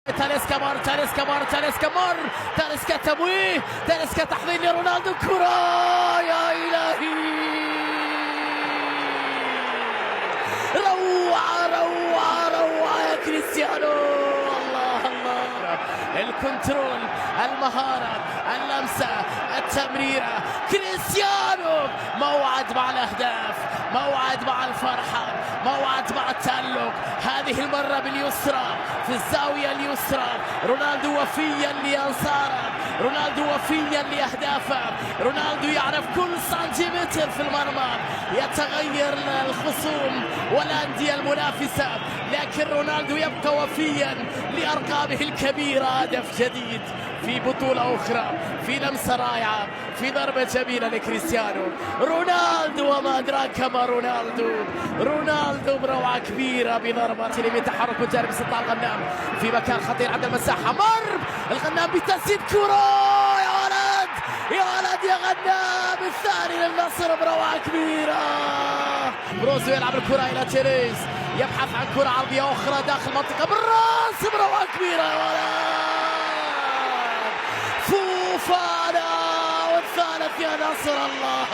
تاليسكا مر تاليسكا تمويه، تاليسكا تحضير لرونالدو، كرة يا إلهي، روعة يا كريستيانو، الله الكنترول، المهارة، اللمسة، التمريرة، كريستيانو موعد مع الأهداف، موعد مع الفرحة، موعد مع التألق، هذه المرة باليسرى في الزاوية اليسرى، رونالدو وفيا لأنصاره، رونالدو وفيا لأهدافه، رونالدو يعرف كل سنتيمتر في المرمى، يتغير الخصوم والأندية المنافسة، لكن رونالدو يبقى وفيا لأرقامه الكبيرة. هدف جديد في بطولة أخرى، في لمسة رائعة، في ضربة جميلة لكريستيانو رونالدو، وما أدراك ما رونالدو بروعة كبيرة بضربة تلمي، تحرك من جانب سلطان الغنام في مكان خطير عند المساحة، مر الغنام بتسديد، كرة يا ولد يا غنام، الثاني للنصر بروعة كبيرة. بروزو يلعب الكرة إلى تيريز، يبحث عن كرة عرضية أخرى داخل المنطقة بالراس، بروعة كبيرة يا ولد، فوفانا والثالث يا نصر، الله